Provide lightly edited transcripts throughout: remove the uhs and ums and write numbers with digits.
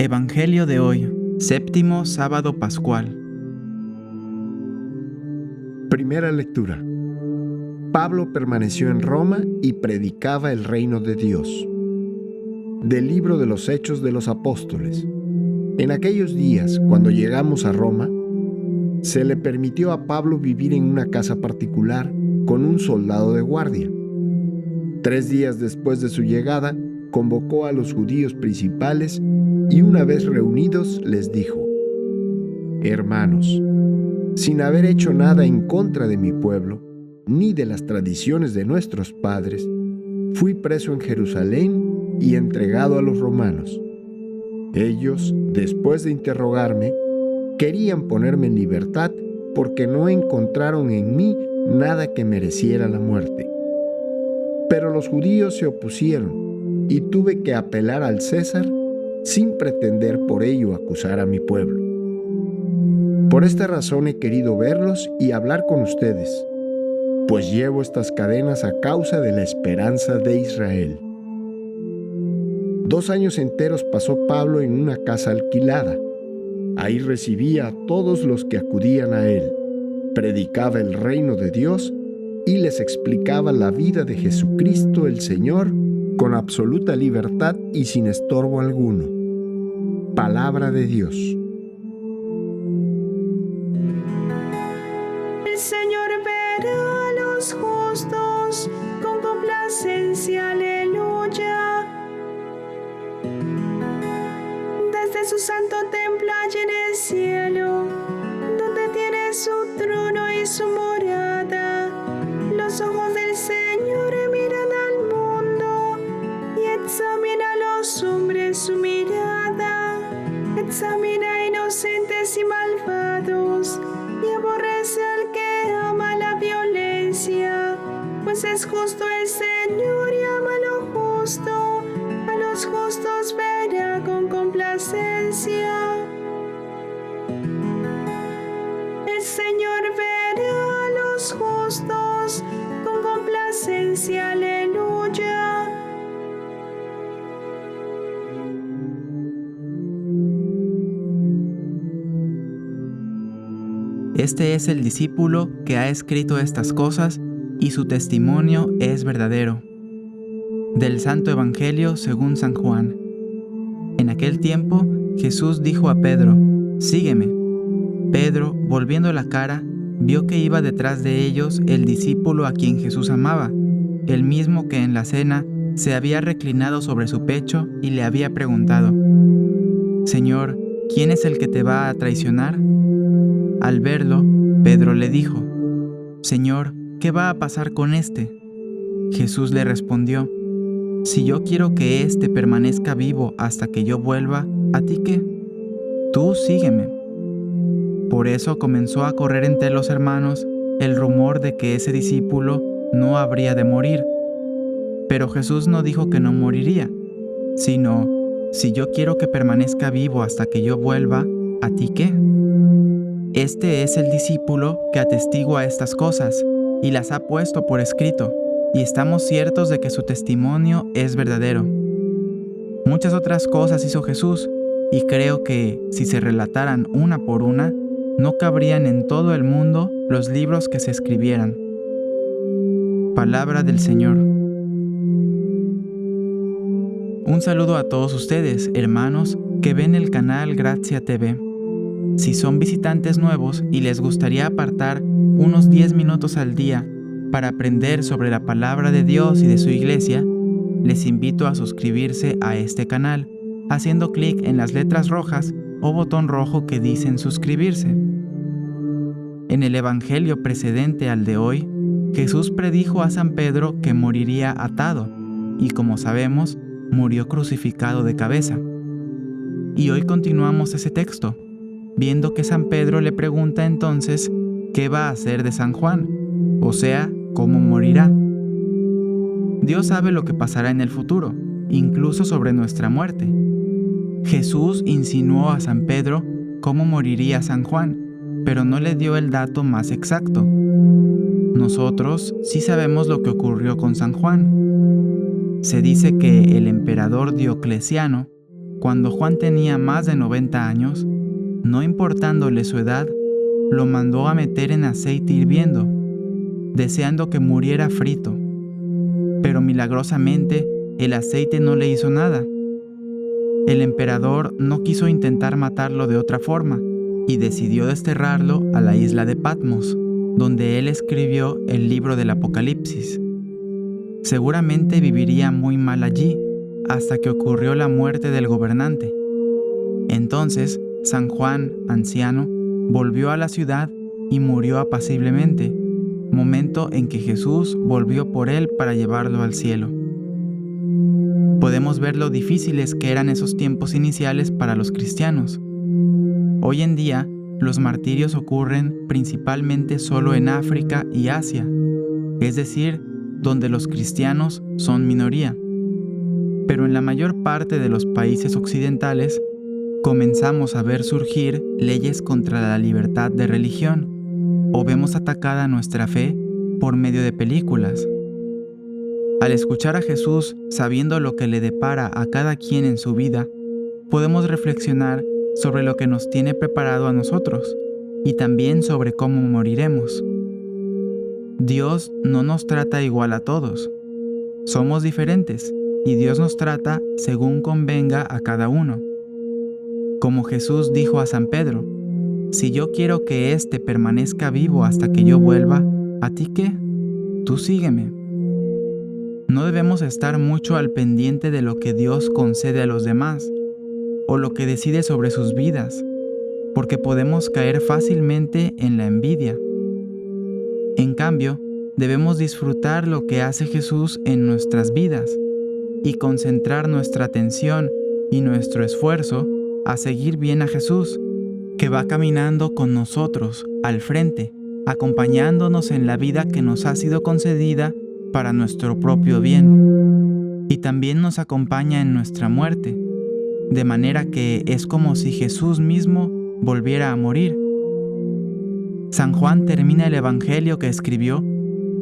Evangelio de hoy, séptimo sábado pascual. Primera lectura. Pablo permaneció en Roma y predicaba el reino de Dios. Del libro de los Hechos de los Apóstoles. En aquellos días, cuando llegamos a Roma, se le permitió a Pablo vivir en una casa particular con un soldado de guardia. 3 días después de su llegada, convocó a los judíos principales y una vez reunidos les dijo: Hermanos, sin haber hecho nada en contra de mi pueblo, ni de las tradiciones de nuestros padres, fui preso en Jerusalén y entregado a los romanos. Ellos, después de interrogarme, querían ponerme en libertad porque no encontraron en mí nada que mereciera la muerte. Pero los judíos se opusieron y tuve que apelar al César sin pretender por ello acusar a mi pueblo. Por esta razón he querido verlos y hablar con ustedes, pues llevo estas cadenas a causa de la esperanza de Israel. 2 años enteros pasó Pablo en una casa alquilada. Ahí recibía a todos los que acudían a él, predicaba el reino de Dios y les explicaba la vida de Jesucristo el Señor con absoluta libertad y sin estorbo alguno. Palabra de Dios. El Señor verá a los justos con complacencia, aleluya. Desde su santo templo allá en el cielo, donde tiene su trono y su morada, los ojos del Señor miran al mundo y examina a los hombres su mirada, examina inocentes y malvados y aborrece al que ama la violencia, pues es justo el Señor y ama lo justo, a los justos verá con complacencia. El Señor verá a los justos con complacencia, aleluya. Este es el discípulo que ha escrito estas cosas y su testimonio es verdadero. Del Santo Evangelio según San Juan. En aquel tiempo Jesús dijo a Pedro: Sígueme. Pedro, volviendo la cara, vio que iba detrás de ellos el discípulo a quien Jesús amaba, el mismo que en la cena se había reclinado sobre su pecho y le había preguntado: Señor, ¿quién es el que te va a traicionar? Al verlo, Pedro le dijo: Señor, ¿qué va a pasar con este? Jesús le respondió: Si yo quiero que éste permanezca vivo hasta que yo vuelva, ¿a ti qué? Tú sígueme. Por eso comenzó a correr entre los hermanos el rumor de que ese discípulo no habría de morir. Pero Jesús no dijo que no moriría, sino: Si yo quiero que permanezca vivo hasta que yo vuelva, ¿a ti qué? Este es el discípulo que atestigua estas cosas y las ha puesto por escrito, y estamos ciertos de que su testimonio es verdadero. Muchas otras cosas hizo Jesús, y creo que, si se relataran una por una, no cabrían en todo el mundo los libros que se escribieran. Palabra del Señor. Un saludo a todos ustedes, hermanos, que ven el canal Grazia TV. Si son visitantes nuevos y les gustaría apartar unos 10 minutos al día para aprender sobre la palabra de Dios y de su iglesia, les invito a suscribirse a este canal haciendo clic en las letras rojas o botón rojo que dicen suscribirse. En el Evangelio precedente al de hoy, Jesús predijo a San Pedro que moriría atado y, como sabemos, murió crucificado de cabeza. Y hoy continuamos ese texto, viendo que San Pedro le pregunta entonces qué va a hacer de San Juan, o sea, cómo morirá. Dios sabe lo que pasará en el futuro, incluso sobre nuestra muerte. Jesús insinuó a San Pedro cómo moriría San Juan, pero no le dio el dato más exacto. Nosotros sí sabemos lo que ocurrió con San Juan. Se dice que el emperador Diocleciano cuando Juan tenía más de 90 años, no importándole su edad, lo mandó a meter en aceite hirviendo, deseando que muriera frito. Pero milagrosamente el aceite no le hizo nada. El emperador no quiso intentar matarlo de otra forma y decidió desterrarlo a la isla de Patmos, donde él escribió el libro del Apocalipsis. Seguramente viviría muy mal allí hasta que ocurrió la muerte del gobernante. Entonces, San Juan, anciano, volvió a la ciudad y murió apaciblemente, momento en que Jesús volvió por él para llevarlo al cielo. Podemos ver lo difíciles que eran esos tiempos iniciales para los cristianos. Hoy en día, los martirios ocurren principalmente solo en África y Asia, es decir, donde los cristianos son minoría. Pero en la mayor parte de los países occidentales, comenzamos a ver surgir leyes contra la libertad de religión, o vemos atacada nuestra fe por medio de películas. Al escuchar a Jesús sabiendo lo que le depara a cada quien en su vida, podemos reflexionar sobre lo que nos tiene preparado a nosotros y también sobre cómo moriremos. Dios no nos trata igual a todos. Somos diferentes y Dios nos trata según convenga a cada uno. Como Jesús dijo a San Pedro, si yo quiero que éste permanezca vivo hasta que yo vuelva, ¿a ti qué? Tú sígueme. No debemos estar mucho al pendiente de lo que Dios concede a los demás o lo que decide sobre sus vidas, porque podemos caer fácilmente en la envidia. En cambio, debemos disfrutar lo que hace Jesús en nuestras vidas y concentrar nuestra atención y nuestro esfuerzo a seguir bien a Jesús, que va caminando con nosotros al frente, acompañándonos en la vida que nos ha sido concedida para nuestro propio bien, y también nos acompaña en nuestra muerte, de manera que es como si Jesús mismo volviera a morir. San Juan termina el Evangelio que escribió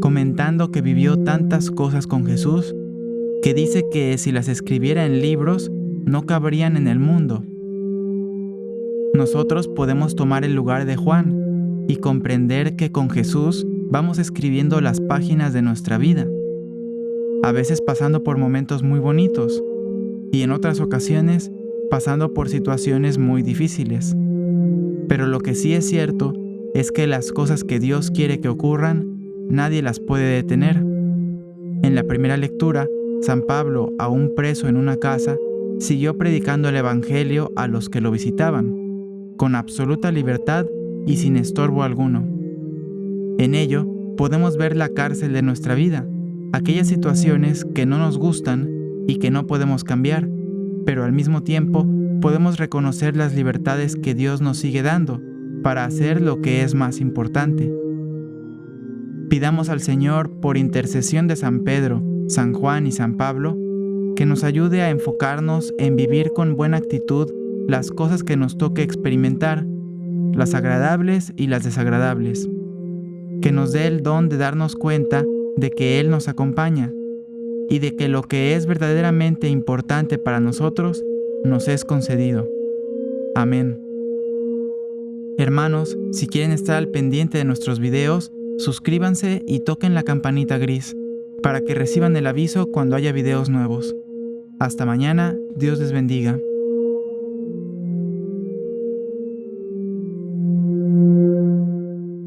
comentando que vivió tantas cosas con Jesús, que dice que si las escribiera en libros, no cabrían en el mundo. Nosotros podemos tomar el lugar de Juan y comprender que con Jesús vamos escribiendo las páginas de nuestra vida, a veces pasando por momentos muy bonitos y en otras ocasiones pasando por situaciones muy difíciles. Pero lo que sí es cierto es que las cosas que Dios quiere que ocurran, nadie las puede detener. En la primera lectura, San Pablo, aún preso en una casa, siguió predicando el Evangelio a los que lo visitaban, con absoluta libertad y sin estorbo alguno. En ello, podemos ver la cárcel de nuestra vida, aquellas situaciones que no nos gustan y que no podemos cambiar, pero al mismo tiempo podemos reconocer las libertades que Dios nos sigue dando para hacer lo que es más importante. Pidamos al Señor, por intercesión de San Pedro, San Juan y San Pablo, que nos ayude a enfocarnos en vivir con buena actitud las cosas que nos toque experimentar, las agradables y las desagradables. Que nos dé el don de darnos cuenta de que Él nos acompaña y de que lo que es verdaderamente importante para nosotros nos es concedido. Amén. Hermanos, si quieren estar al pendiente de nuestros videos, suscríbanse y toquen la campanita gris para que reciban el aviso cuando haya videos nuevos. Hasta mañana, Dios les bendiga.